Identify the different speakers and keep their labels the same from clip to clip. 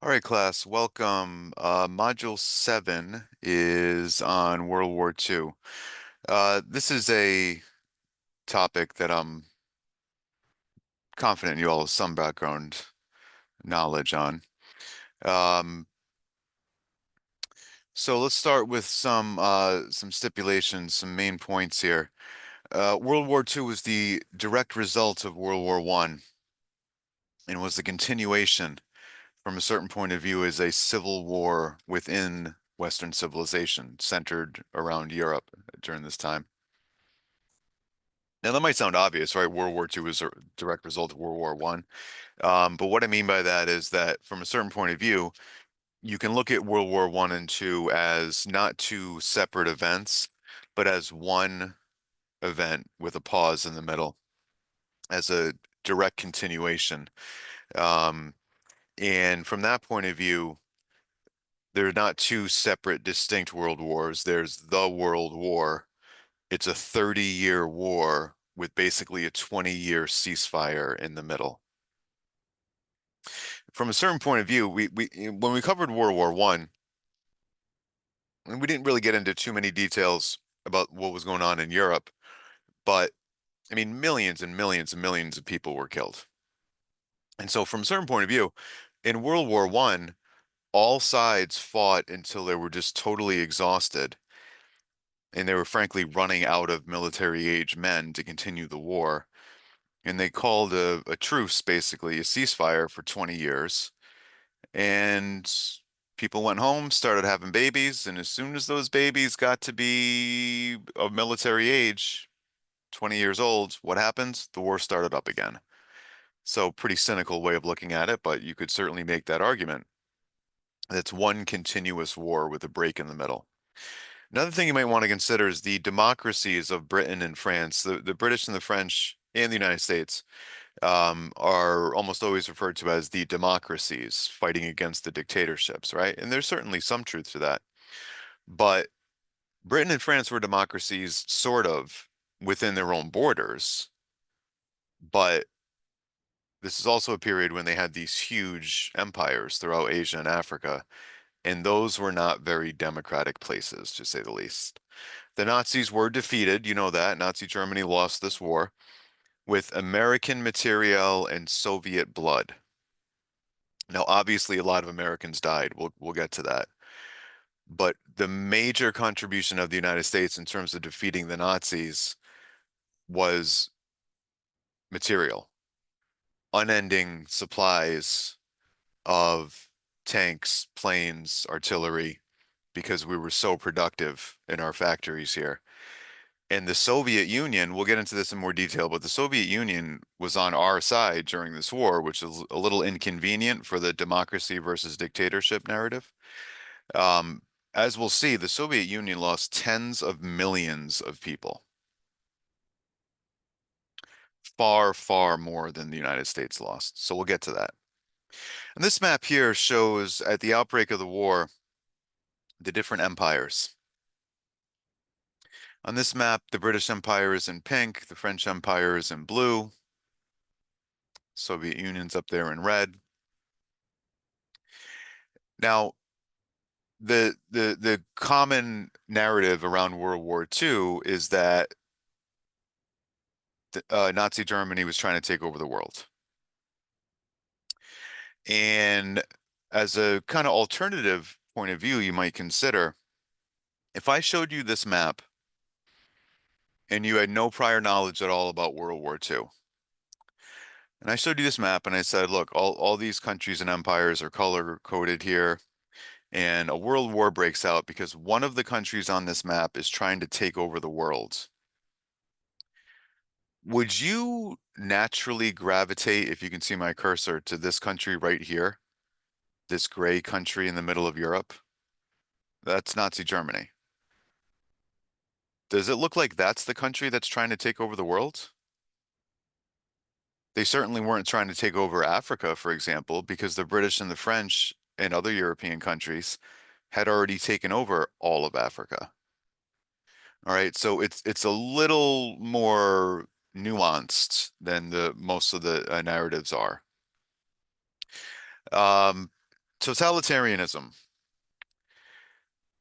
Speaker 1: All right, class, welcome. Module 7 is on World War II. This is a topic that I'm confident you all have some background knowledge on. Um, so let's start with some stipulations, some main points here. World War II was the direct result of World War I and was the continuation, from a certain point of view, as a civil war within Western civilization centered around Europe during this time. Now that might sound obvious, right? World War II was a direct result of World War One. But what I mean by that is that from a certain point of view, you can look at World War One and Two as not two separate events, but as one event with a pause in the middle, as a direct continuation. Um, and from that point of view, they're not two separate, distinct world wars. There's the World War. It's a 30-year war with basically a 20-year ceasefire in the middle. From a certain point of view, we when we covered World War One, and we didn't really get into too many details about what was going on in Europe, but I mean, millions and millions and millions of people were killed. And so from a certain point of view, in World War One, all sides fought until they were just totally exhausted, and they were frankly running out of military age men to continue the war. And they called a truce, basically, a ceasefire for 20 years. And people went home, started having babies, and as soon as those babies got to be of military age, 20 years old, what happens? The war started up again. So pretty cynical way of looking at it, but you could certainly make that argument. It's one continuous war with a break in the middle. Another thing you might want to consider is the democracies of Britain and France. The British and the French and the United States are almost always referred to as the democracies fighting against the dictatorships, right? And there's certainly some truth to that. But Britain and France were democracies, sort of, within their own borders. But this is also a period when they had these huge empires throughout Asia and Africa, and those were not very democratic places, to say the least. The Nazis were defeated, you know that. Nazi Germany lost this war with American materiel and Soviet blood. Now, obviously, a lot of Americans died. We'll get to that. But the major contribution of the United States in terms of defeating the Nazis was material, unending supplies of tanks, planes, artillery, because we were so productive in our factories here. And the Soviet Union, we'll get into this in more detail, but the Soviet Union was on our side during this war, which is a little inconvenient for the democracy versus dictatorship narrative. Um, as we'll see, the Soviet Union lost tens of millions of people, far, far more than the United States lost. So we'll get to that. And this map here shows at the outbreak of the war, the different empires. On this map, the British Empire is in pink, the French Empire is in blue, Soviet Union's up there in red. Now, the common narrative around World War II is that Nazi Germany was trying to take over the world. And as a kind of alternative point of view, you might consider if I showed you this map and you had no prior knowledge at all about World War II, and I showed you this map and I said, look, all these countries and empires are color coded here, and a world war breaks out because one of the countries on this map is trying to take over the world. Would you naturally gravitate, if you can see my cursor, to this country right here, this gray country in the middle of Europe? That's Nazi Germany. Does it look like that's the country that's trying to take over the world? They certainly weren't trying to take over Africa, for example, because the British and the French and other European countries had already taken over all of Africa. All right, so it's a little more nuanced than the most of the narratives are. Um, Totalitarianism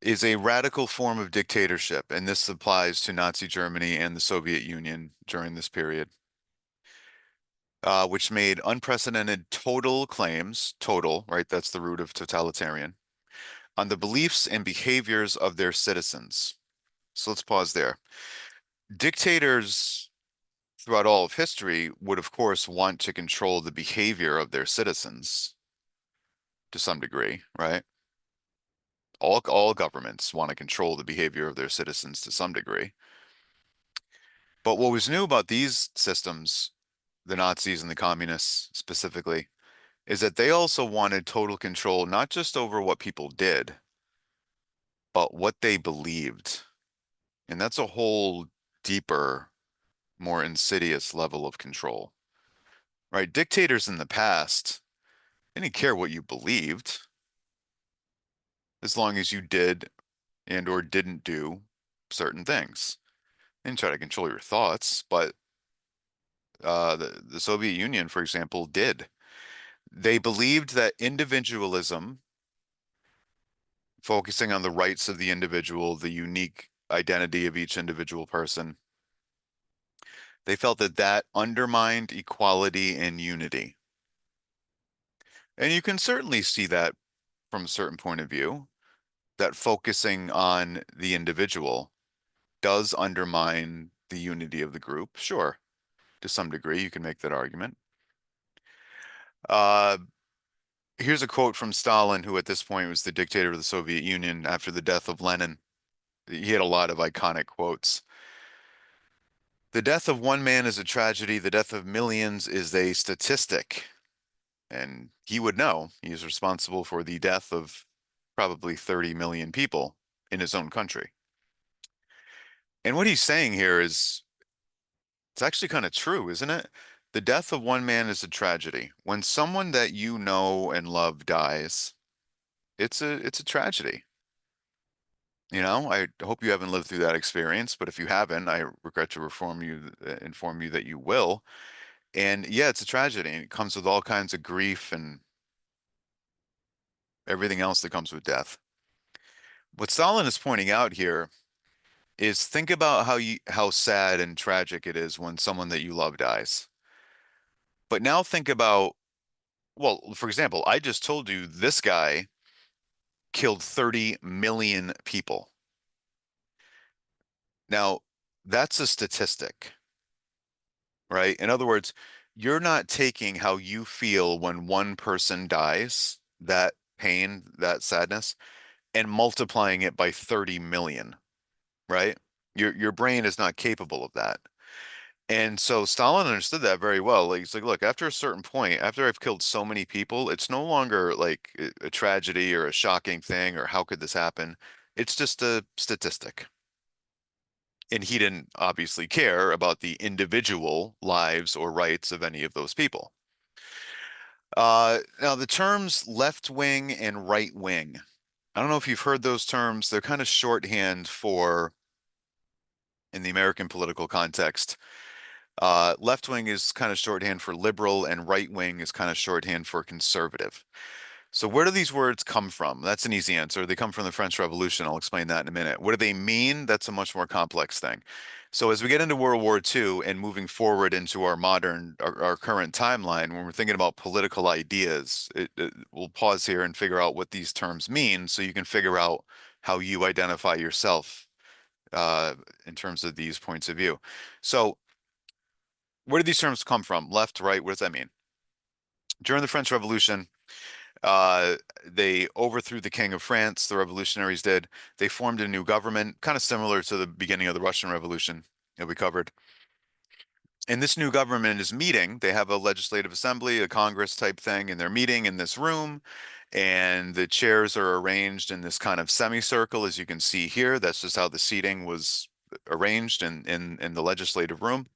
Speaker 1: is a radical form of dictatorship, and this applies to Nazi Germany and the Soviet Union during this period, which made unprecedented total claims, total, right? That's the root of totalitarian, on the beliefs and behaviors of their citizens. So let's pause there. Dictators throughout all of history would, of course, want to control the behavior of their citizens to some degree, right? All governments want to control the behavior of their citizens to some degree. But what was new about these systems, the Nazis and the communists specifically, is that they also wanted total control, not just over what people did, but what they believed. And that's a whole deeper, more insidious level of control, right? Dictators in the past, they didn't care what you believed, as long as you did and or didn't do certain things. They didn't try to control your thoughts, but the Soviet Union, for example, did. They believed that individualism, focusing on the rights of the individual, the unique identity of each individual person, they felt that that undermined equality and unity. And you can certainly see that from a certain point of view, that focusing on the individual does undermine the unity of the group. Sure, to some degree, you can make that argument. Uh, Here's a quote from Stalin, who at this point was the dictator of the Soviet Union after the death of Lenin. He had a lot of iconic quotes. The death of one man is a tragedy. The death of millions is a statistic. And he would know. He is responsible for the death of probably 30 million people in his own country. And what he's saying here is, it's actually kind of true, isn't it? The death of one man is a tragedy. When someone that you know and love dies, it's a tragedy. You know, I hope you haven't lived through that experience, but if you haven't, I regret to inform you that you will. And yeah, it's a tragedy, and it comes with all kinds of grief and everything else that comes with death. What Stalin is pointing out here is think about how sad and tragic it is when someone that you love dies. But now think about, well, for example, I just told you this guy killed 30 million people. Now, that's a statistic, right? In other words, you're not taking how you feel when one person dies, that pain, that sadness, and multiplying it by 30 million, right? Your brain is not capable of that. And so Stalin understood that very well. Like, he's like, look, after a certain point, after I've killed so many people, it's no longer like a tragedy or a shocking thing or how could this happen? It's just a statistic. And he didn't obviously care about the individual lives or rights of any of those people. Now, the terms left wing and right wing, I don't know if you've heard those terms. They're kind of shorthand for, in the American political context, left wing is kind of shorthand for liberal, and right wing is kind of shorthand for conservative. So where do these words come from? That's an easy answer. They come from the French Revolution. I'll explain that in a minute. What do they mean? That's a much more complex thing. So as we get into World War II and moving forward into our current timeline, when we're thinking about political ideas, we'll pause here and figure out what these terms mean so you can figure out how you identify yourself in terms of these points of view. So where do these terms come from? Left, right, what does that mean? During the French Revolution, uh, they overthrew the King of France, the revolutionaries did. They formed a new government, kind of similar to the beginning of the Russian Revolution that we covered. And this new government is meeting. They have a legislative assembly, a Congress type thing, and they're meeting in this room. And the chairs are arranged in this kind of semicircle, as you can see here. That's just how the seating was arranged in the legislative room.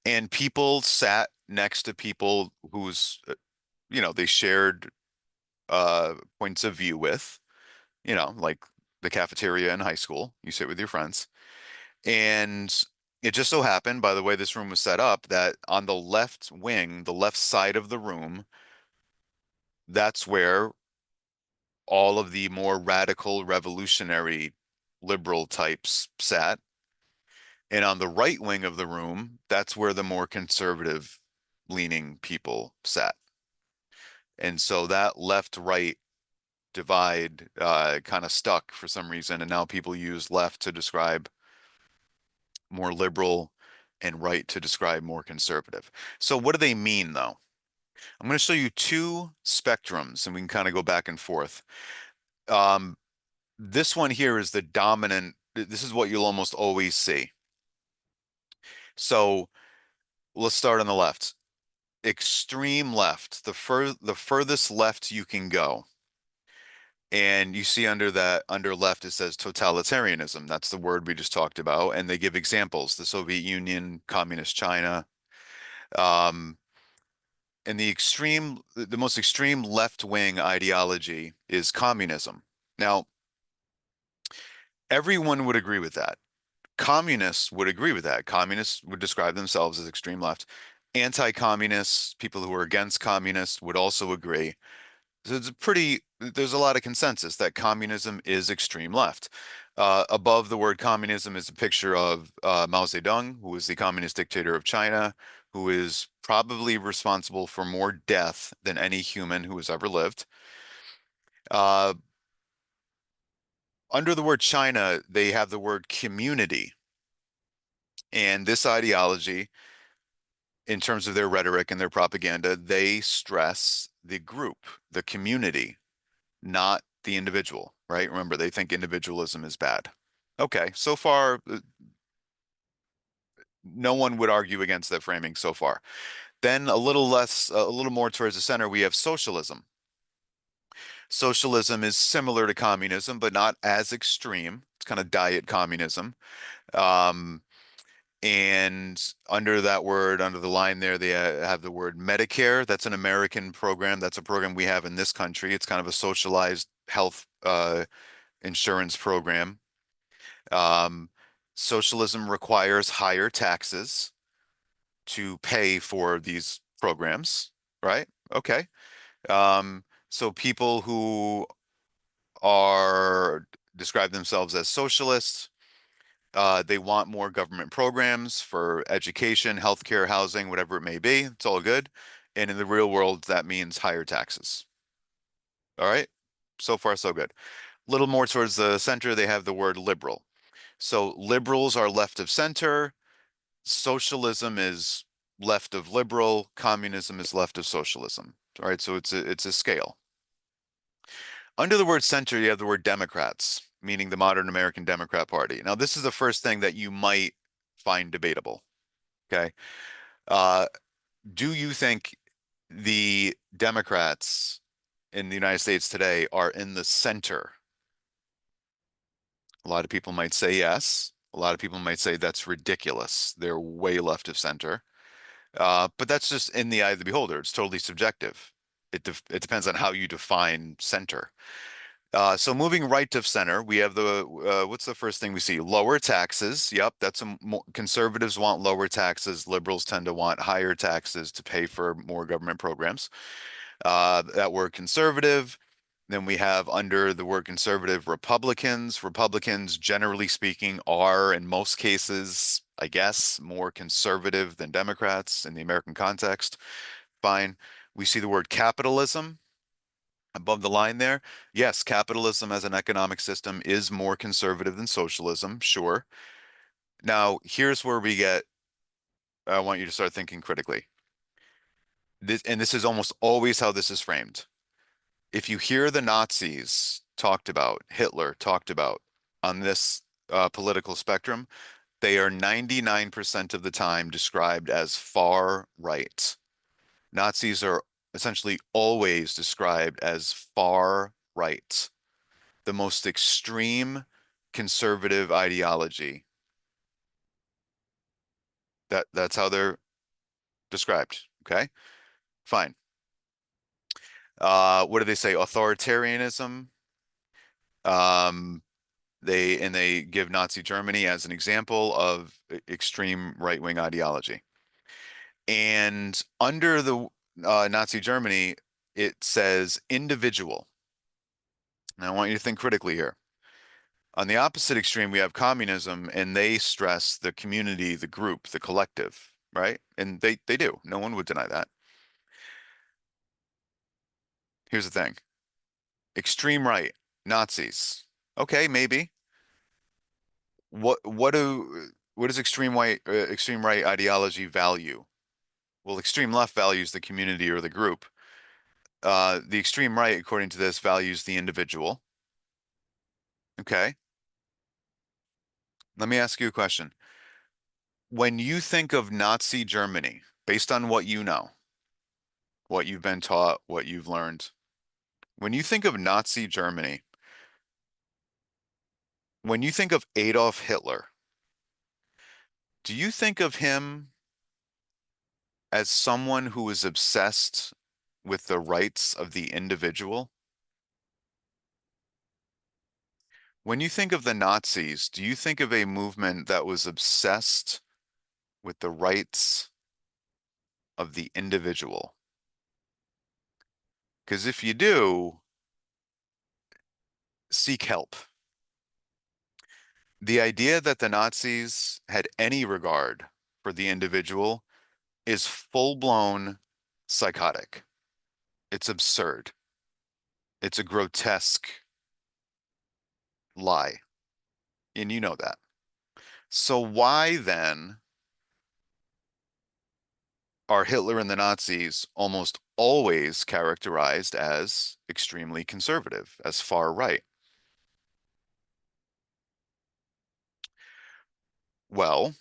Speaker 1: And people sat next to people whose, they shared points of view with, like the cafeteria in high school. You sit with your friends. And it just so happened, by the way this room was set up, that on the left wing, the left side of the room, that's where all of the more radical, revolutionary, liberal types sat. And on the right wing of the room, that's where the more conservative leaning people sat. And so that left-right divide kind of stuck for some reason, and now people use left to describe more liberal and right to describe more conservative. So what do they mean, though? I'm going to show you two spectrums, and we can kind of go back and forth. Um, this one here is the dominant. This is what you'll almost always see. So let's start on the left. Extreme left, the furthest left you can go. And you see under that, under left, it says totalitarianism. That's the word we just talked about. And they give examples, the Soviet Union, Communist China. Um, and the most extreme left-wing ideology is communism. Now, everyone would agree with that. Communists would agree with that. Communists would describe themselves as extreme left. Anti-communists, people who are against communists would also agree. So there's a lot of consensus that communism is extreme left. Above the word communism is a picture of Mao Zedong, who was the communist dictator of China, who is probably responsible for more death than any human who has ever lived. Uh, Under the word China, they have the word community. And this ideology, in terms of their rhetoric and their propaganda, they stress the group, the community, not the individual, right? Remember, they think individualism is bad. Okay, so far, no one would argue against that framing so far. Then a little more towards the center, we have socialism. Socialism is similar to communism, but not as extreme. It's kind of diet communism. Um, and under that word, under the line there, they have the word Medicare. That's an American program. That's a program we have in this country. It's kind of a socialized health insurance program. Um, Socialism requires higher taxes to pay for these programs, right? Okay. So people who are describe themselves as socialists, they want more government programs for education, healthcare, housing, whatever it may be. It's all good. And in the real world, that means higher taxes. All right. So far, so good. A little more towards the center, they have the word liberal. So liberals are left of center. Socialism is left of liberal. Communism is left of socialism. All right. So it's a scale. Under the word center, you have the word Democrats, meaning the modern American Democrat Party. Now, this is the first thing that you might find debatable. Okay. Uh, do you think the Democrats in the United States today are in the center? A lot of people might say yes. A lot of people might say that's ridiculous. They're way left of center. But that's just in the eye of the beholder. It's totally subjective. It depends on how you define center. So moving right of center, we have the what's the first thing we see? Lower taxes. Yep, that's conservatives want lower taxes. Liberals tend to want higher taxes to pay for more government programs. That word conservative. Then we have under the word conservative Republicans. Republicans, generally speaking, are in most cases, I guess, more conservative than Democrats in the American context. Fine. We see the word capitalism above the line there. Yes, capitalism as an economic system is more conservative than socialism, sure. Now, here's where I want you to start thinking critically. This is almost always how this is framed. If you hear the Nazis talked about, Hitler talked about on this political spectrum, they are 99% of the time described as far right. Nazis are essentially always described as far right, the most extreme conservative ideology. That's how they're described. Okay, fine. What do they say? Authoritarianism. Um, they give Nazi Germany as an example of extreme right-wing ideology. And under the Nazi Germany, it says individual. Now, I want you to think critically here. On the opposite extreme, we have communism, and they stress the community, the group, the collective, right? And they do. No one would deny that. Here's the thing. Extreme right, Nazis. Okay, maybe. What does extreme right ideology value? Well, extreme left values the community or the group. The extreme right, according to this, values the individual. Okay. Let me ask you a question. When you think of Nazi Germany, based on what you know, what you've been taught, what you've learned, when you think of Nazi Germany, when you think of Adolf Hitler, do you think of him as someone who is obsessed with the rights of the individual? When you think of the Nazis, do you think of a movement that was obsessed with the rights of the individual? Because if you do, seek help. The idea that the Nazis had any regard for the individual is full-blown psychotic. It's absurd. It's a grotesque lie. And you know that. So why then are Hitler and the Nazis almost always characterized as extremely conservative, as far right? Well,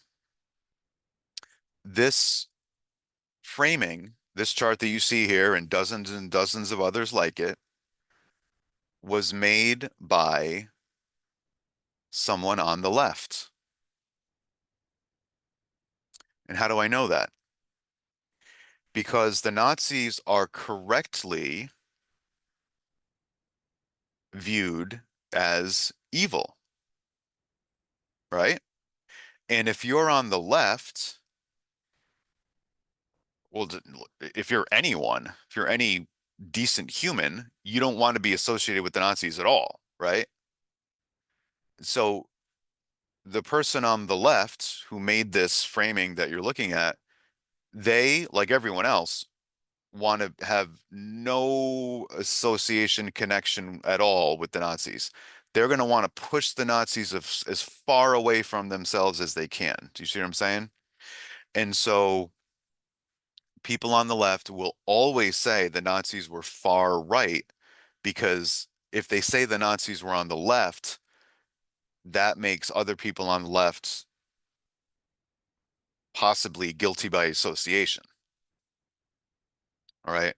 Speaker 1: this framing, this chart that you see here and dozens of others like it, was made by someone on the left. And how do I know that? Because the Nazis are correctly viewed as evil, right? And if you're on the left, well, if you're anyone, if you're any decent human, you don't want to be associated with the Nazis at all, right? So the person on the left who made this framing that you're looking at, they, like everyone else, want to have no association connection at all with the Nazis. They're going to want to push the Nazis as far away from themselves as they can. Do you see what I'm saying? And so people on the left will always say the Nazis were far right because if they say the Nazis were on the left, that makes other people on the left possibly guilty by association. All right.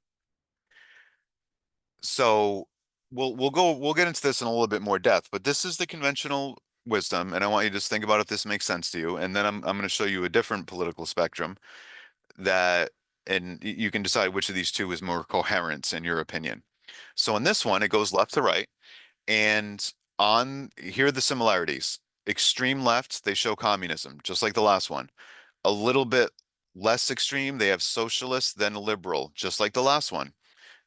Speaker 1: So we'll get into this in a little bit more depth, but this is the conventional wisdom, and I want you to just think about if this makes sense to you. And then I'm going to show you a different political spectrum that, and you can decide which of these two is more coherent in your opinion. So in this one, it goes left to right, and on here are the similarities. Extreme left, they show communism, just like the last one. A little bit less extreme, they have socialist, then liberal, just like the last one.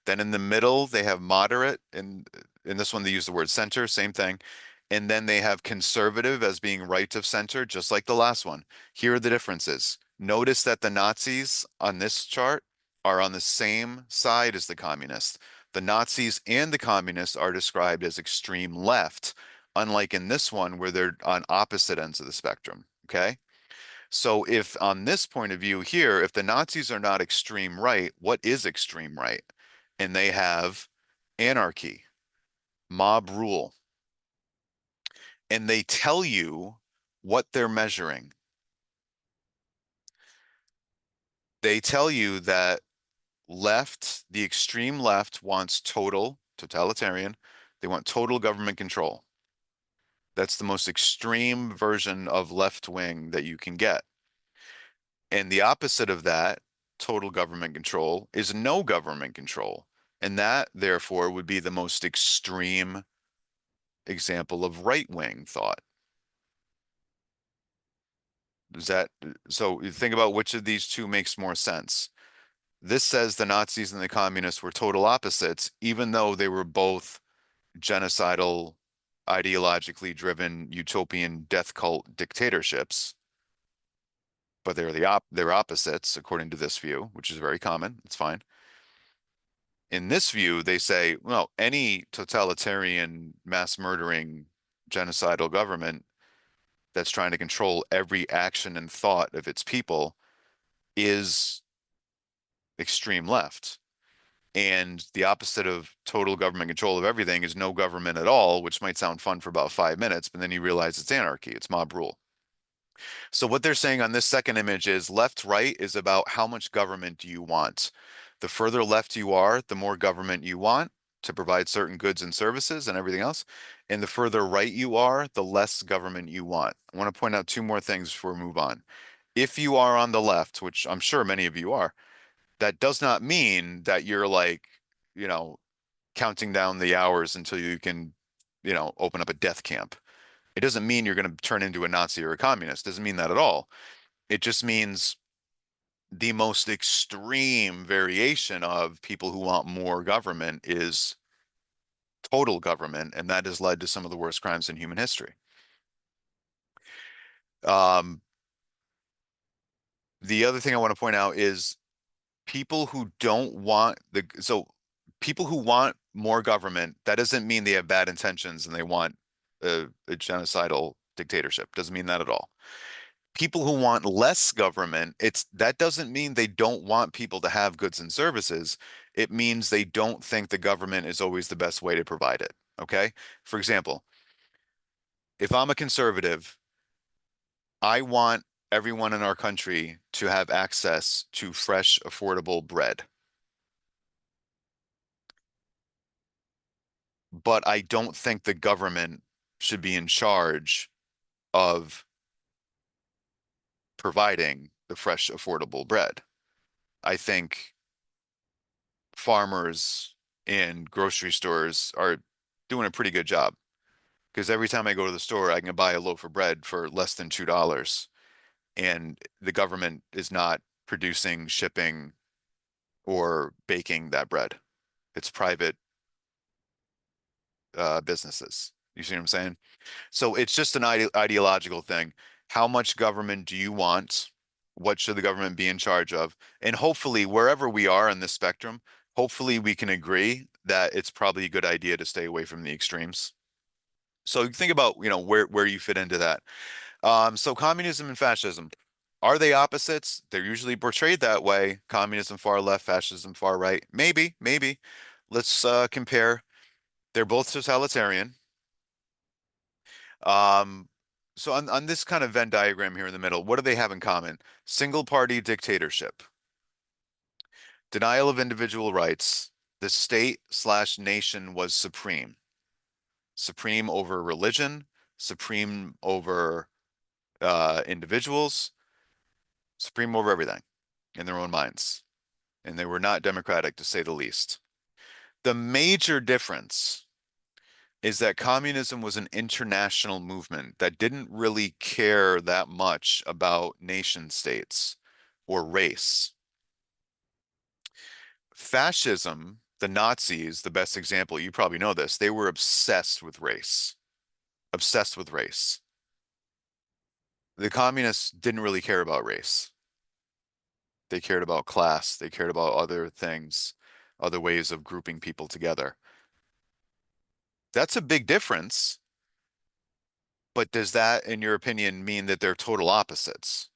Speaker 1: Then in the middle, they have moderate, and in this one, they use the word center, same thing. And then they have conservative as being right of center, just like the last one. Here are the differences. Notice that the Nazis on this chart are on the same side as the communists. The Nazis and the communists are described as extreme left, unlike in this one where they're on opposite ends of the spectrum. Okay. So if on this point of view here, if the Nazis are not extreme right, what is extreme right? And they have anarchy, mob rule, and they tell you what they're measuring. They tell you that the extreme left wants total, totalitarian, they want total government control. That's the most extreme version of left wing that you can get. And the opposite of that, total government control, is no government control. And that, therefore, would be the most extreme example of right-wing thought. Does that, so you think about which of these two makes more sense. This says the Nazis and the communists were total opposites, even though they were both genocidal, ideologically driven utopian death cult dictatorships. But they're opposites according to this view, which is very common. It's fine. In this view, they say, well, any totalitarian, mass murdering, genocidal government that's trying to control every action and thought of its people is extreme left. And the opposite of total government control of everything is no government at all, which might sound fun for about 5 minutes, but then you realize it's anarchy, it's mob rule. So what they're saying on this second image is left right is about how much government do you want. The further left you are, the more government you want to provide certain goods and services and everything else. And the further right you are, the less government you want. I want to point out two more things before we move on. If you are on the left, which I'm sure many of you are, that does not mean that you're like, you know, counting down the hours until you can, open up a death camp. It doesn't mean you're going to turn into a Nazi or a communist. It doesn't mean that at all. It just means the most extreme variation of people who want more government is total government, and that has led to some of the worst crimes in human history. Um, the other thing I want to point out is people who don't want people who want more government, that doesn't mean they have bad intentions and they want a genocidal dictatorship. Doesn't mean that at all. People who want less government, that doesn't mean they don't want people to have goods and services. It means they don't think the government is always the best way to provide it. Okay? For example, if I'm a conservative, I want everyone in our country to have access to fresh, affordable bread. But I don't think the government should be in charge of providing the fresh, affordable bread. I think farmers and grocery stores are doing a pretty good job because every time I go to the store, I can buy a loaf of bread for less than $2, and the government is not producing, shipping, or baking that bread. It's private businesses. You see what I'm saying? So it's just an ideological thing. How much government do you want? What should the government be in charge of? And hopefully, wherever we are in this spectrum, hopefully we can agree that it's probably a good idea to stay away from the extremes. So think about, where you fit into that. So communism and fascism, are they opposites? They're usually portrayed that way. Communism far left, fascism far right. Maybe, maybe. Let's compare. They're both totalitarian. Um, so on this kind of Venn diagram here in the middle, what do they have in common? Single party dictatorship, denial of individual rights. The state slash nation was supreme, supreme over religion, supreme over individuals, supreme over everything in their own minds. And they were not democratic, to say the least. The major difference is that communism was an international movement that didn't really care that much about nation states or race. Fascism, the Nazis, the best example, you probably know this, they were obsessed with race, obsessed with race. The communists didn't really care about race. They cared about class, they cared about other things, other ways of grouping people together. That's a big difference. But does that, in your opinion, mean that they're total opposites?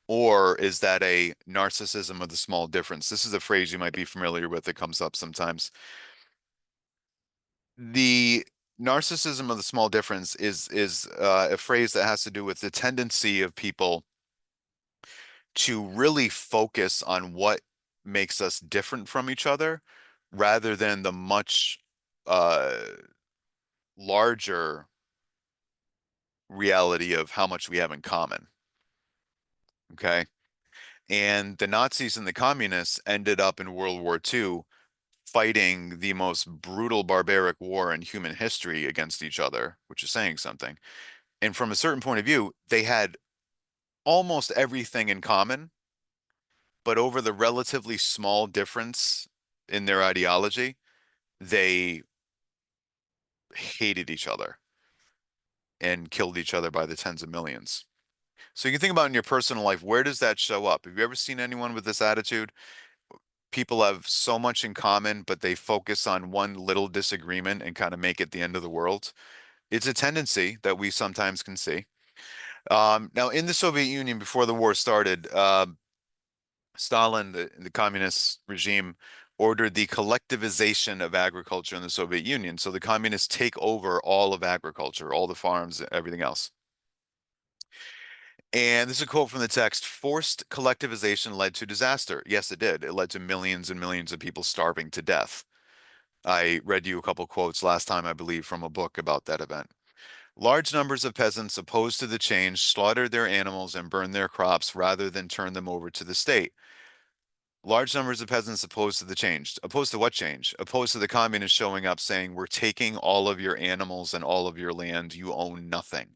Speaker 1: Or is that a narcissism of the small difference? This is a phrase you might be familiar with that comes up sometimes. The narcissism of the small difference is a phrase that has to do with the tendency of people to really focus on what makes us different from each other rather than the much uh, larger reality of how much we have in common. Okay. And the Nazis and the communists ended up in World War II fighting the most brutal, barbaric war in human history against each other, which is saying something. And from a certain point of view, they had almost everything in common, but over the relatively small difference in their ideology, they hated each other and killed each other by the tens of millions. So you can think about in your personal life, where does that show up? Have you ever seen anyone with this attitude? People have so much in common, but they focus on one little disagreement and kind of make it the end of the world. It's a tendency that we sometimes can see. Now, in the Soviet Union, before the war started, Stalin, the communist regime, ordered the collectivization of agriculture in the Soviet Union. So the communists take over all of agriculture, all the farms, everything else. And this is a quote from the text: forced collectivization led to disaster. Yes, it did. It led to millions and millions of people starving to death. I read you a couple quotes last time, I believe, from a book about that event. Large numbers of peasants opposed to the change slaughtered their animals and burned their crops rather than turn them over to the state. Large numbers of peasants opposed to the change. Opposed to what change? Opposed to the communists showing up saying, we're taking all of your animals and all of your land. You own nothing.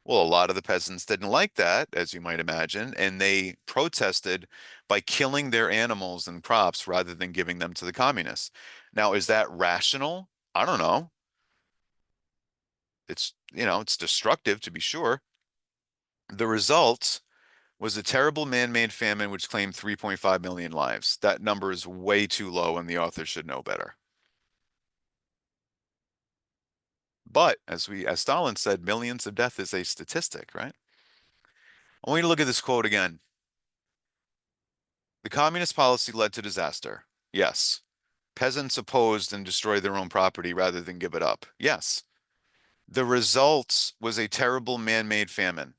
Speaker 1: Well, a lot of the peasants didn't like that, as you might imagine, and they protested by killing their animals and crops rather than giving them to the communists. Now, is that rational? I don't know. It's destructive to be sure. The result was a terrible man-made famine which claimed 3.5 million lives. That number is way too low, and the author should know better. But as Stalin said, millions of death is a statistic, right? I want you to look at this quote again. The communist policy led to disaster. Yes. Peasants opposed and destroyed their own property rather than give it up. Yes. The result was a terrible man-made famine.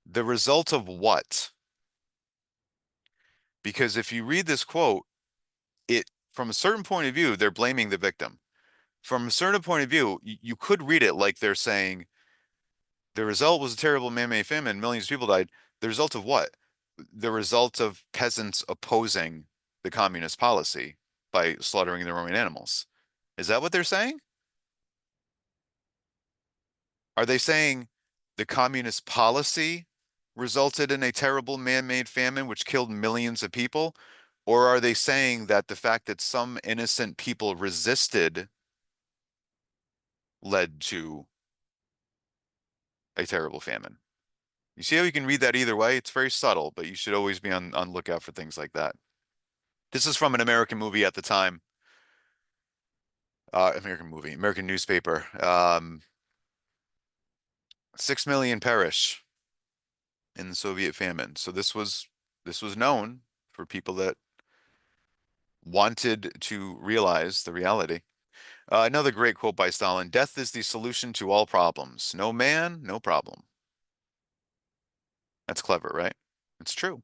Speaker 1: The result of what? Because if you read this quote, from a certain point of view, they're blaming the victim. From a certain point of view, you could read it like they're saying the result was a terrible man-made famine, millions of people died. The result of what? The result of peasants opposing the communist policy by slaughtering their own animals. Is that what they're saying? Are they saying the communist policy resulted in a terrible man-made famine which killed millions of people? Or are they saying that the fact that some innocent people resisted led to a terrible famine? You see how you can read that either way? It's very subtle, but you should always be on lookout for things like that. This is from an American movie at the time. American newspaper. 6 million perish in the Soviet famine. So this was known for people that wanted to realize the reality. Another great quote by Stalin: death is the solution to all problems. No man, no problem. That's clever, right? It's true.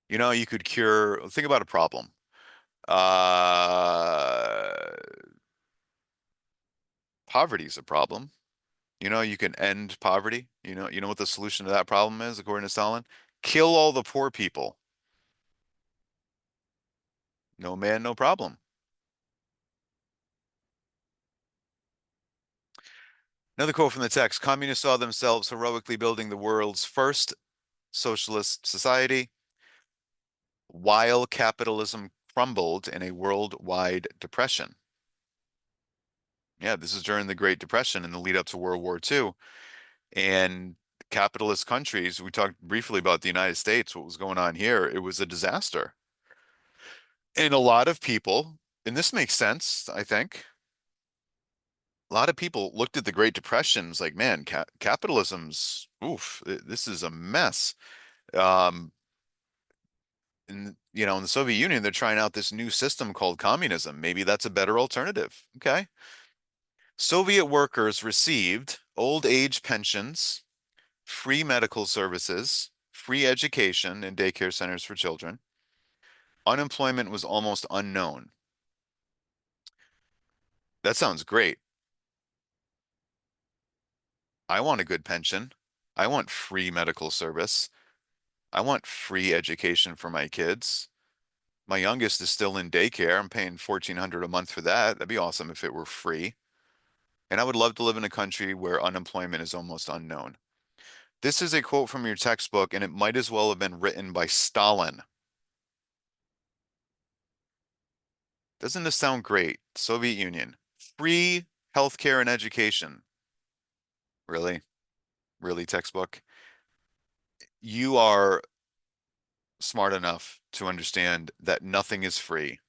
Speaker 1: You could think about a problem. Uh, Poverty is a problem. You can end poverty. You know what the solution to that problem is, according to Stalin? Kill all the poor people. No man, no problem. Another quote from the text: communists saw themselves heroically building the world's first socialist society while capitalism crumbled in a worldwide depression. Yeah, this is during the Great Depression in the lead up to World War II. And capitalist countries, we talked briefly about the United States, what was going on here, it was a disaster. And a lot of people, and this makes sense, I think, a lot of people looked at the Great Depression as like, man, capitalism's, oof, this is a mess. Um, in the Soviet Union, they're trying out this new system called communism. Maybe that's a better alternative. Okay. Soviet workers received old age pensions, free medical services, free education in daycare centers for children. Unemployment was almost unknown. That sounds great. I want a good pension. I want free medical service. I want free education for my kids. My youngest is still in daycare. I'm paying 1,400 a month for that. That'd be awesome if it were free. And I would love to live in a country where unemployment is almost unknown. This is a quote from your textbook, and it might as well have been written by Stalin. Doesn't this sound great? Soviet Union. Free healthcare and education. Really? Really, textbook? You are smart enough to understand that nothing is free.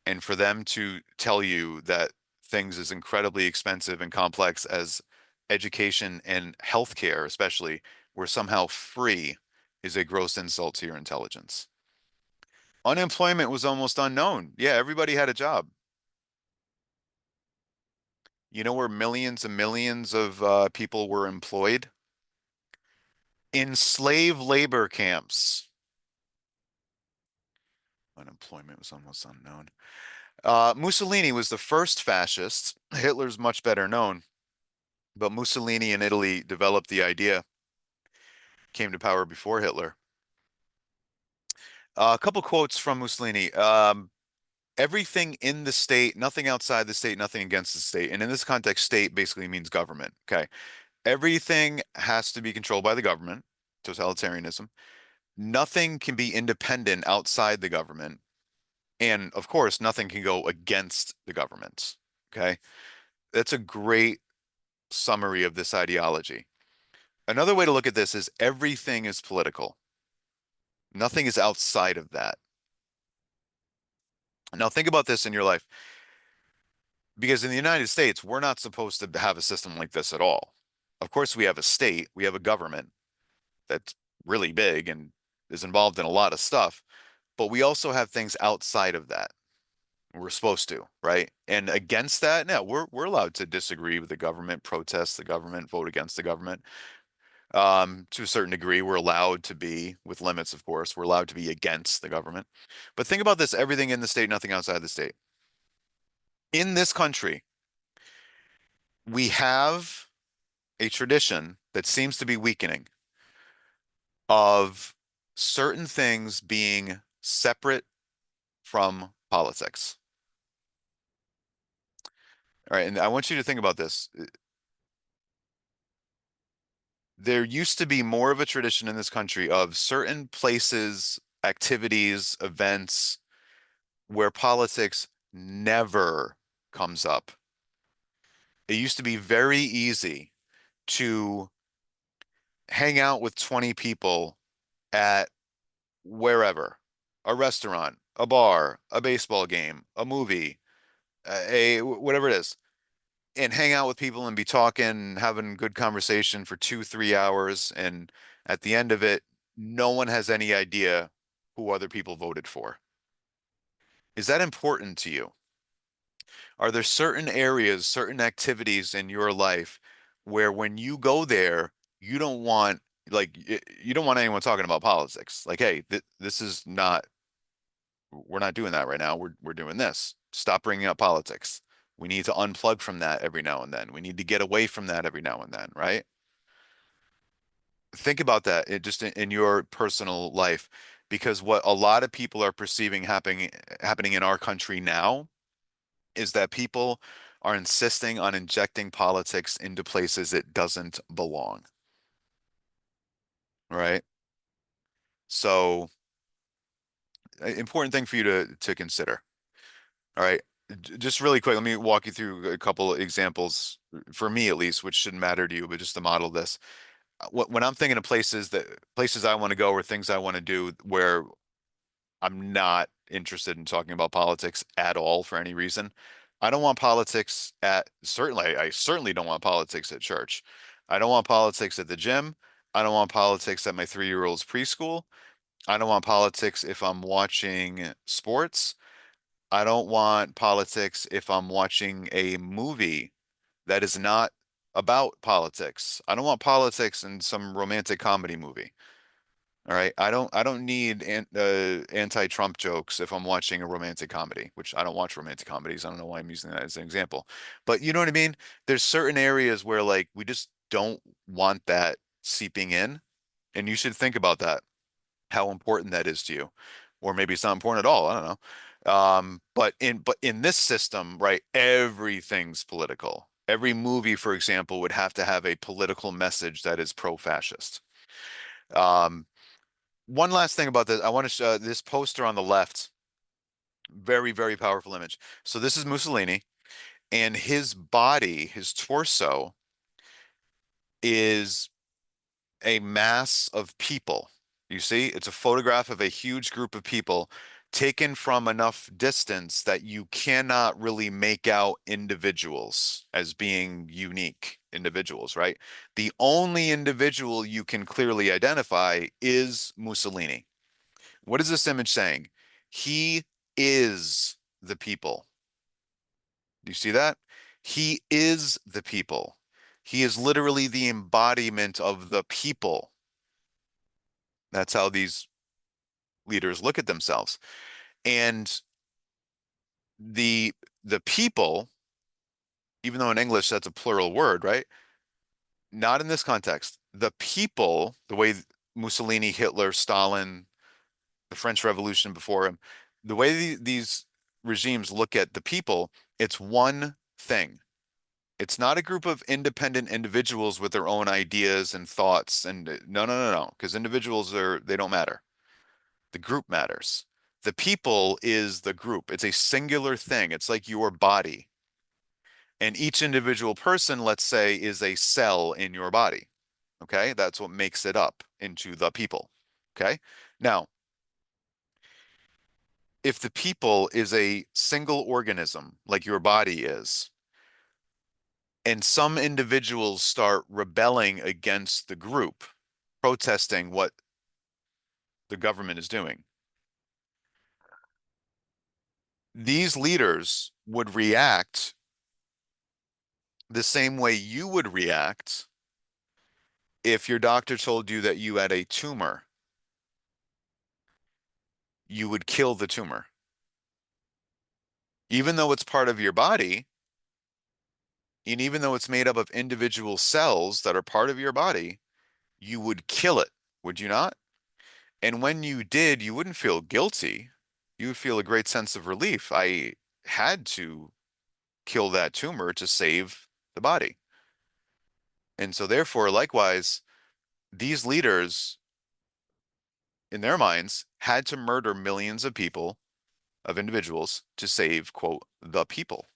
Speaker 1: And for them to tell you that things as incredibly expensive and complex as education and healthcare, especially, were somehow free is a gross insult to your intelligence. Unemployment was almost unknown. Yeah, everybody had a job. You know where millions and millions of people were employed? In slave labor camps. Unemployment was almost unknown. Mussolini was the first fascist. Hitler's much better known, but Mussolini in Italy developed the idea, came to power before Hitler. A couple quotes from Mussolini. Everything in the state, nothing outside the state, nothing against the state. And in this context, state basically means government. Okay. Everything has to be controlled by the government, totalitarianism. Nothing can be independent outside the government. And of course, nothing can go against the government. Okay. That's a great summary of this ideology. Another way to look at this is everything is political. Nothing is outside of that. Now, think about this in your life, because in the United States, we're not supposed to have a system like this at all. Of course, we have a state, we have a government that's really big and is involved in a lot of stuff, but we also have things outside of that. We're supposed to, right? And against that, no, we're allowed to disagree with the government, protest the government, vote against the government. To a certain degree, we're allowed to be, with limits, of course, we're allowed to be against the government. But think about this, everything in the state, nothing outside the state. In this country, we have a tradition that seems to be weakening of certain things being separate from politics. All right, and I want you to think about this. There used to be more of a tradition in this country of certain places, activities, events where politics never comes up. It used to be very easy to hang out with 20 people at wherever, a restaurant, a bar, a baseball game, a movie, a whatever it is, and hang out with people and be talking, having good conversation for 2, 3 hours. And at the end of it, no one has any idea who other people voted for. Is that important to you? Are there certain areas, certain activities in your life where when you go there, you don't want you don't want anyone talking about politics. Like, hey, this is not we're not doing that right now. We're doing this. Stop bringing up politics. We need to unplug from that every now and then. We need to get away from that every now and then, right? Think about that just in your personal life, because what a lot of people are perceiving happening in our country now is that people are insisting on injecting politics into places it doesn't belong, right? So, important thing for you to consider. All right. Just really quick, let me walk you through a couple of examples for me at least, which shouldn't matter to you, but just to model this. When I'm thinking of places I want to go or things I want to do where I'm not interested in talking about politics at all for any reason. I don't want politics at certainly I certainly don't want politics at church. I don't want politics at the gym. I don't want politics at my 3-year-old's preschool. I don't want politics if I'm watching sports. I don't want politics if I'm watching a movie that is not about politics. I don't want politics in some romantic comedy movie. All right. I don't need anti-Trump jokes if I'm watching a romantic comedy, which I don't watch romantic comedies. I don't know why I'm using that as an example. But you know what I mean? There's certain areas where like we just don't want that seeping in, and you should think about that, how important that is to you. Or maybe it's not important at all. I don't know. But in this system, right, everything's political. Every movie, for example, would have to have a political message that is pro-fascist. Um, One last thing about this, I want to show this poster on the left. Very, very powerful image. So this is Mussolini, and his body, his torso, is a mass of people. You see, it's a photograph of a huge group of people taken from enough distance that you cannot really make out individuals as being unique individuals, right? The only individual you can clearly identify is Mussolini. What is this image saying? He is the people. Do you see that? He is the people. He is literally the embodiment of the people. That's how these leaders look at themselves. And the the people, even though in English that's a plural word, right? Not in this context. The people, the way Mussolini, Hitler, Stalin, the French Revolution before him, the way these regimes look at the people, it's one thing. It's not a group of independent individuals with their own ideas and thoughts. And no, no, no, no, because individuals they don't matter. The group matters. The people is the group. It's a singular thing. It's like your body. And each individual person, let's say, is a cell in your body. Okay. That's what makes it up into the people. Okay. Now, if the people is a single organism like your body is, and some individuals start rebelling against the group, protesting what the government is doing, these leaders would react the same way you would react if your doctor told you that you had a tumor. You would kill the tumor. Even though it's part of your body, and even though it's made up of individual cells that are part of your body, you would kill it, would you not? And when you did, you wouldn't feel guilty. You would feel a great sense of relief. I had to kill that tumor to save the body. And so, therefore, likewise, these leaders, in their minds, had to murder millions of people, of individuals, to save, quote, the people.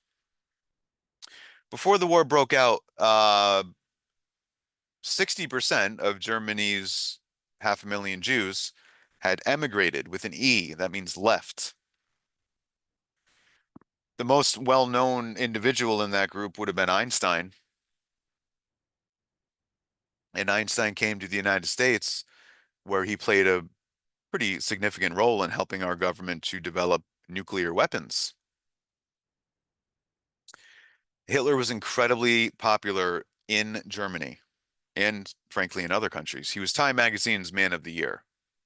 Speaker 1: Before the war broke out, 60% of Germany's 500,000 Jews had emigrated with an E. That means left. The most well-known individual in that group would have been Einstein. And Einstein came to the United States, where he played a pretty significant role in helping our government to develop nuclear weapons. Hitler was incredibly popular in Germany and, frankly, in other countries. He was Time Magazine's Man of the Year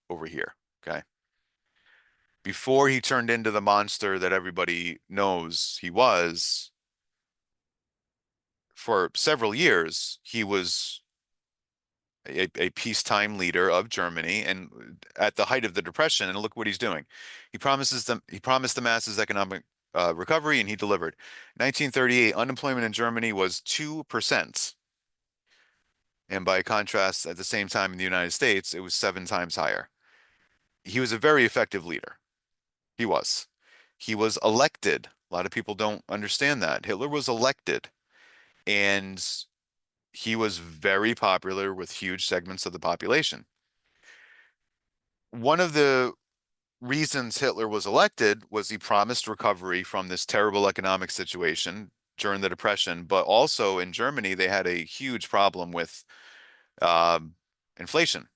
Speaker 1: over here. Okay. Before he turned into the monster that everybody knows he was, for several years, he was a peacetime leader of Germany, and at the height of the Depression, and look what he's doing. He promised the masses economic recovery, and he delivered. 1938, unemployment in Germany was 2%. And by contrast, at the same time in the United States, it was 7 times higher. He was a very effective leader. He was. He was elected. A lot of people don't understand that. Hitler was elected, and he was very popular with huge segments of the population. One of the reasons Hitler was elected was he promised recovery from this terrible economic situation during the Depression, but also in Germany, they had a huge problem with inflation.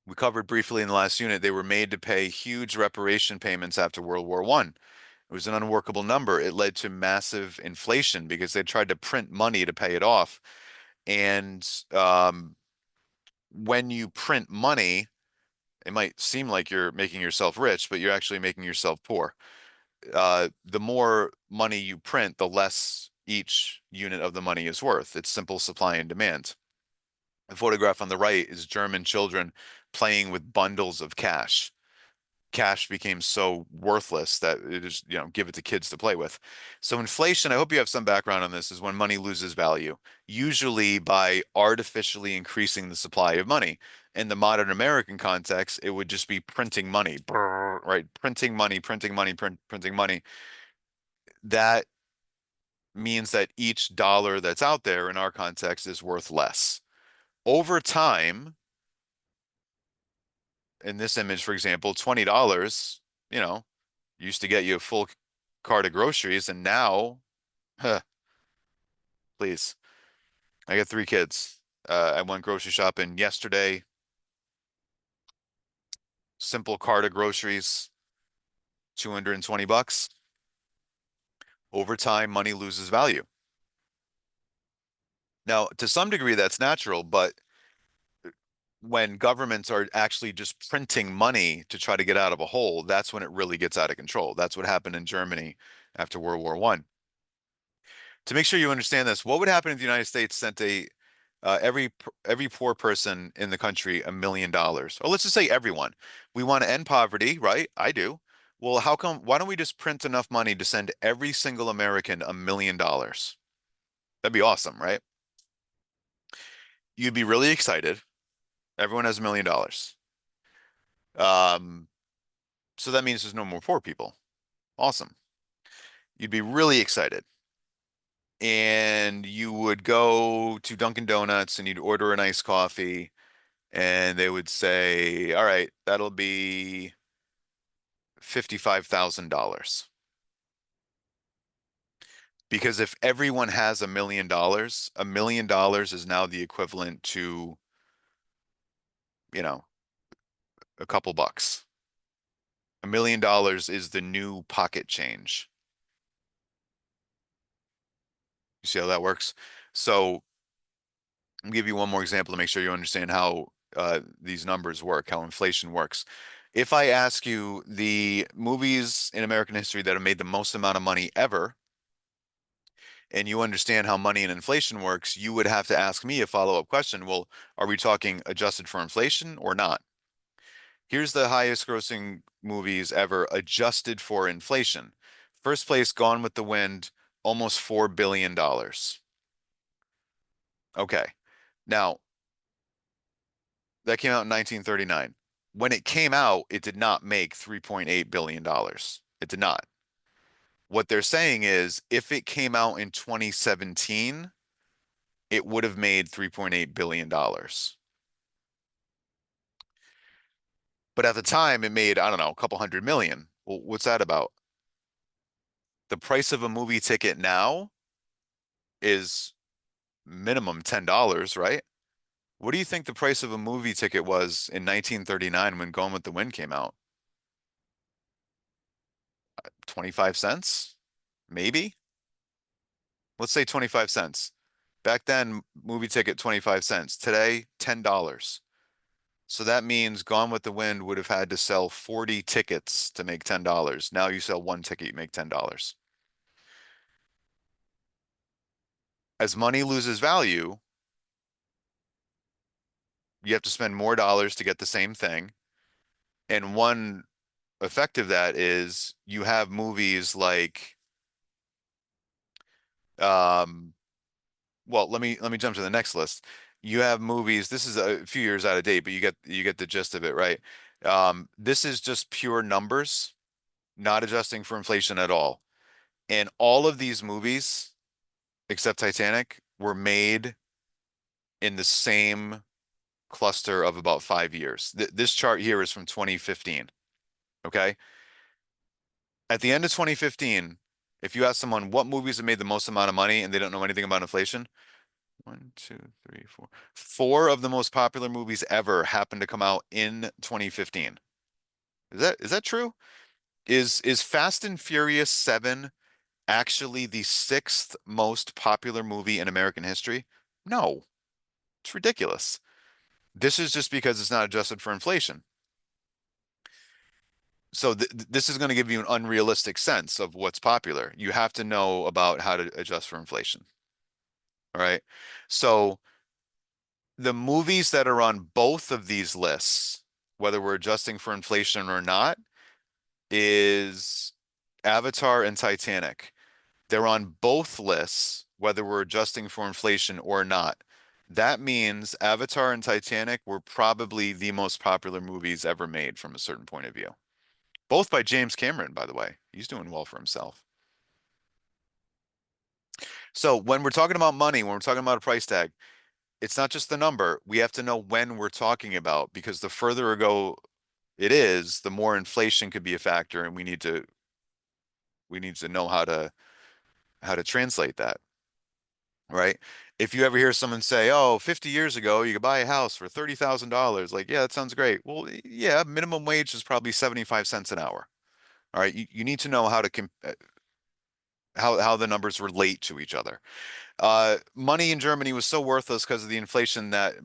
Speaker 1: We covered briefly in the last unit, they were made to pay huge reparation payments after World War I. It was an unworkable number. It led to massive inflation because they tried to print money to pay it off. And when you print money, it might seem like you're making yourself rich, but you're actually making yourself poor. The more money you print, the less each unit of the money is worth. It's simple supply and demand. The photograph on the right is German children playing with bundles of cash. cash became so worthless that it is, give it to kids to play with. So inflation, I hope you have some background on this, is when money loses value, usually by artificially increasing the supply of money. In the modern American context, it would just be printing money, brrr, right? Printing money, printing money, printing money. That means that each dollar that's out there in our context is worth less. Over time, in this image, for example, $20, you know, used to get you a full cart of groceries, and now, huh, please, I got three kids. I went grocery shopping yesterday, simple cart of groceries, 220 bucks. Over time, money loses value. Now, to some degree, that's natural, but when governments are actually just printing money to try to get out of a hole, that's when it really gets out of control. That's what happened in Germany after World War One. To make sure you understand this, what would happen if the United States sent every poor person in the country $1 million? Or let's just say everyone. We want to end poverty, right? I do. Well, why don't we just print enough money to send every single American $1 million? That'd be awesome, right? You'd be really excited. Everyone has $1 million. Um, so that means there's no more poor people. Awesome. You'd be really excited. And you would go to Dunkin' Donuts and you'd order an iced coffee, and they would say, all right, that'll be $55,000. Because if everyone has $1 million is now the equivalent to, you know, a couple bucks. $1 million is the new pocket change. You see how that works? So I'll give you one more example to make sure you understand how these numbers work, how inflation works. If I ask you the movies in American history that have made the most amount of money ever, and you understand how money and inflation works, you would have to ask me a follow-up question. Well, are we talking adjusted for inflation or not? Here's the highest grossing movies ever adjusted for inflation. First place, Gone with the Wind, almost $4 billion. Okay. Now, that came out in 1939. When it came out, it did not make $3.8 billion. It did not. What they're saying is if it came out in 2017, it would have made $3.8 billion. But at the time, it made, I don't know, a couple hundred million. Well, what's that about? The price of a movie ticket now is minimum $10, right? What do you think the price of a movie ticket was in 1939 when Gone with the Wind came out? 25 cents? Maybe? Let's say 25 cents. Back then, movie ticket 25 cents. Today, $10. So that means Gone with the Wind would have had to sell 40 tickets to make $10. Now you sell one ticket, you make $10. As money loses value, you have to spend more dollars to get the same thing. And one effect of that is you have movies like um well, let me jump to the next list. You have movies, this is a few years out of date, but you get the gist of it, right? This is just pure numbers, not adjusting for inflation at all. And all of these movies, except Titanic, were made in the same cluster of about 5 years. This chart here is from 2015. Okay. At the end of 2015, if you ask someone what movies have made the most amount of money and they don't know anything about inflation, one, two, three, four. Four of the most popular movies ever happened to come out in 2015. Is that true? Is Fast and Furious 7 actually the sixth most popular movie in American history? No, it's ridiculous. This is just because it's not adjusted for inflation. So this is going to give you an unrealistic sense of what's popular. You have to know about how to adjust for inflation. All right. So the movies that are on both of these lists, whether we're adjusting for inflation or not, is Avatar and Titanic. They're on both lists, whether we're adjusting for inflation or not. That means Avatar and Titanic were probably the most popular movies ever made from a certain point of view. Both by James Cameron, by the way. He's doing well for himself. So when we're talking about money, when we're talking about a price tag, it's not just the number. We have to know when we're talking about because the further ago it is, the more inflation could be a factor, and we need to know how to translate that, right? If you ever hear someone say, "Oh, 50 years ago, you could buy a house for $30,000," like, yeah, that sounds great. Well, yeah, minimum wage is probably 75 cents an hour. All right, you need to know how to how the numbers relate to each other. Money in Germany was so worthless because of the inflation that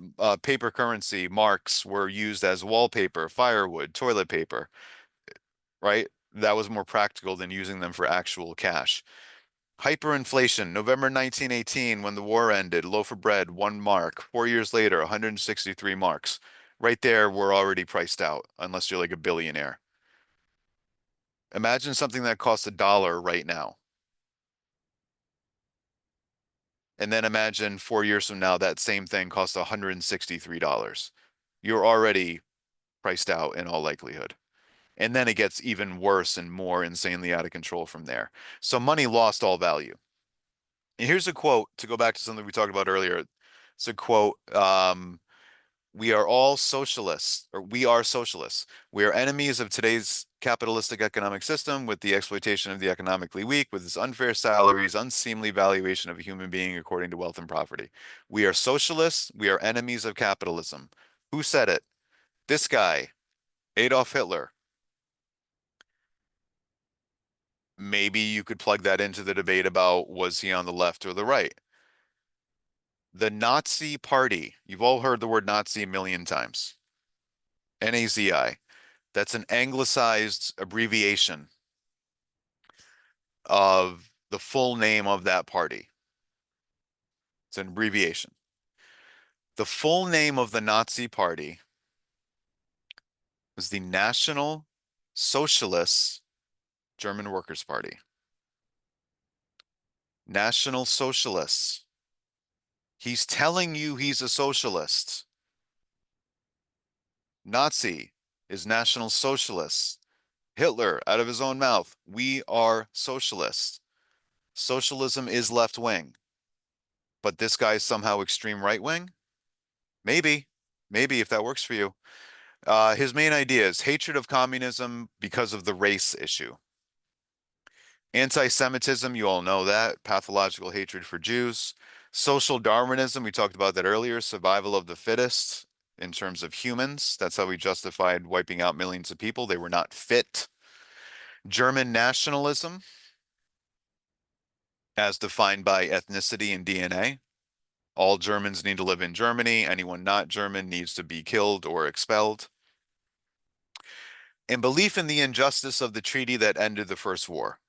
Speaker 1: paper currency marks were used as wallpaper, firewood, toilet paper, right? That was more practical than using them for actual cash. Hyperinflation, November 1918, when the war ended, loaf of bread, 1 mark. 4 years later, 163 marks. Right there, we're already priced out, unless you're like a billionaire. Imagine something that costs $1 right now. And then imagine 4 years from now, that same thing costs $163. You're already priced out in all likelihood. And then it gets even worse and more insanely out of control from there. So money lost all value. And here's a quote to go back to something we talked about earlier. It's a quote, we are all socialists, or we are socialists. We are enemies of today's capitalistic economic system with the exploitation of the economically weak, with its unfair salaries, unseemly valuation of a human being according to wealth and property. We are socialists. We are enemies of capitalism. Who said it? This guy, Adolf Hitler. Maybe you could plug that into the debate about was he on the left or the right? The Nazi Party. You've all heard the word Nazi a million times. NAZI. That's an anglicized abbreviation of the full name of that party. It's an abbreviation. The full name of the Nazi Party was the National Socialist German Workers' Party. National Socialists. He's telling you he's a socialist. Nazi is National Socialist. Hitler, out of his own mouth, we are socialists. Socialism is left wing, but this guy's somehow extreme right wing? Maybe, maybe if that works for you. His main idea is hatred of communism because of the race issue. Anti-Semitism, you all know that. Pathological hatred for Jews. Social Darwinism, we talked about that earlier. Survival of the fittest in terms of humans. That's how we justified wiping out millions of people. They were not fit. German nationalism, as defined by ethnicity and DNA. All Germans need to live in Germany. Anyone not German needs to be killed or expelled. And belief in the injustice of the treaty that ended the First War.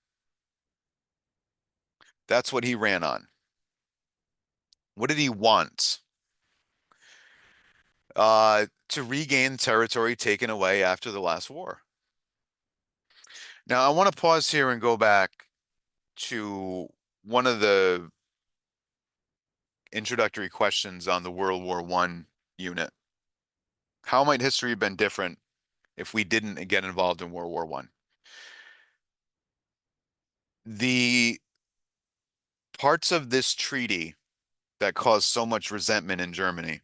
Speaker 1: That's what he ran on. What did he want? To regain territory taken away after the last war. Now, I want to pause here and go back to one of the introductory questions on the World War I unit. How might history have been different if we didn't get involved in World War I? The parts of this treaty that caused so much resentment in Germany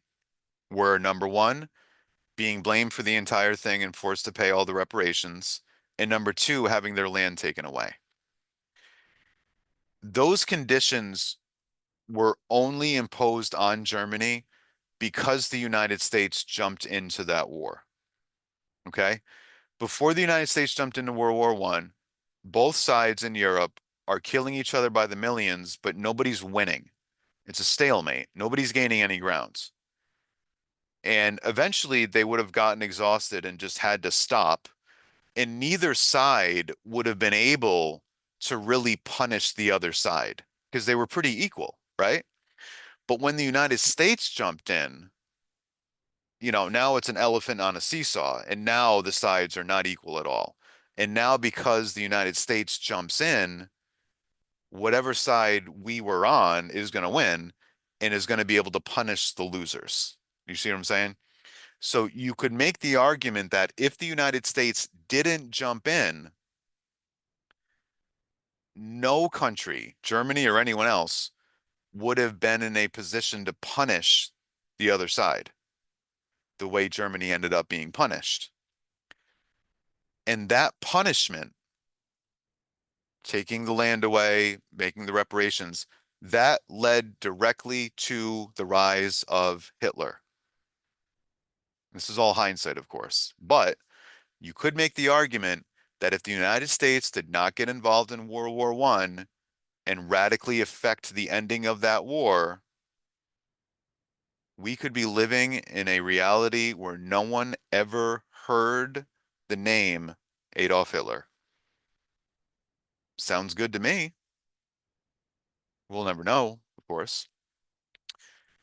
Speaker 1: were number one, being blamed for the entire thing and forced to pay all the reparations, and number two, having their land taken away. Those conditions were only imposed on Germany because the United States jumped into that war. Okay? Before the United States jumped into World War I, both sides in Europe are killing each other by the millions, but nobody's winning. It's a stalemate. Nobody's gaining any grounds. And eventually they would have gotten exhausted and just had to stop. And neither side would have been able to really punish the other side because they were pretty equal, right? But when the United States jumped in, now it's an elephant on a seesaw, and now the sides are not equal at all. And now because the United States jumps in, whatever side we were on is going to win and is going to be able to punish the losers. You see what I'm saying? So you could make the argument that if the United States didn't jump in, no country, Germany or anyone else, would have been in a position to punish the other side the way Germany ended up being punished. And that punishment, taking the land away, making the reparations, that led directly to the rise of Hitler. This is all hindsight, of course, but you could make the argument that if the United States did not get involved in World War I and radically affect the ending of that war, we could be living in a reality where no one ever heard the name Adolf Hitler. Sounds good to me. We'll never know, of course.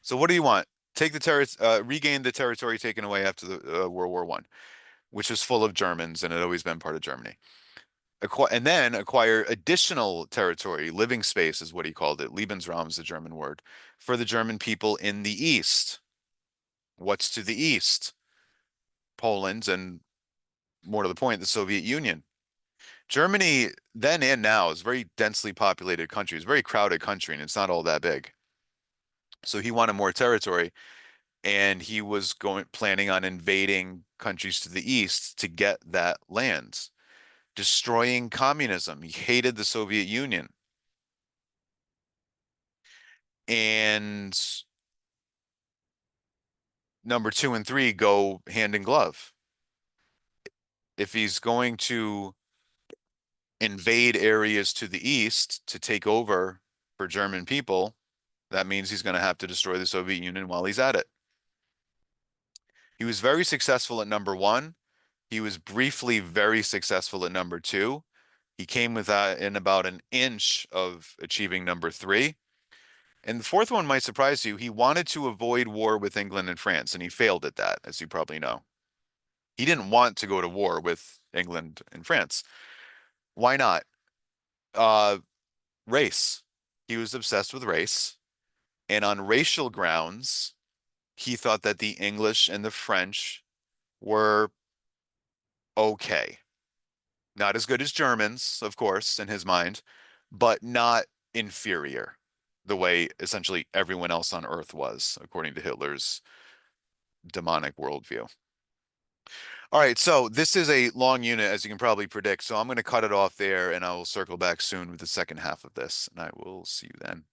Speaker 1: So what do you want? Regain the territory taken away after the World War I, which was full of Germans and had always been part of Germany. And then acquire additional territory, living space is what he called it. Lebensraum is the German word for the German people in the East. What's to the East? Poland and, more to the point, the Soviet Union. Germany then and now is a very densely populated country. It's a very crowded country and it's not all that big. So he wanted more territory and he was planning on invading countries to the east to get that land, destroying communism. He hated the Soviet Union. And number two and three go hand in glove. If he's going to invade areas to the east to take over for German people, that means he's going to have to destroy the Soviet Union while he's at it. He was very successful at number one. He was briefly very successful at number two. He came in about an inch of achieving number three. And the fourth one might surprise you. He wanted to avoid war with England and France, and he failed at that, as you probably know. He didn't want to go to war with England and France. Why not? Uh, Race. He was obsessed with race. And on racial grounds, he thought that the English and the French were okay. Not as good as Germans, of course, in his mind, but not inferior the way essentially everyone else on Earth was, according to Hitler's demonic worldview. All right, so this is a long unit, as you can probably predict, so I'm going to cut it off there and I will circle back soon with the second half of this, and I will see you then.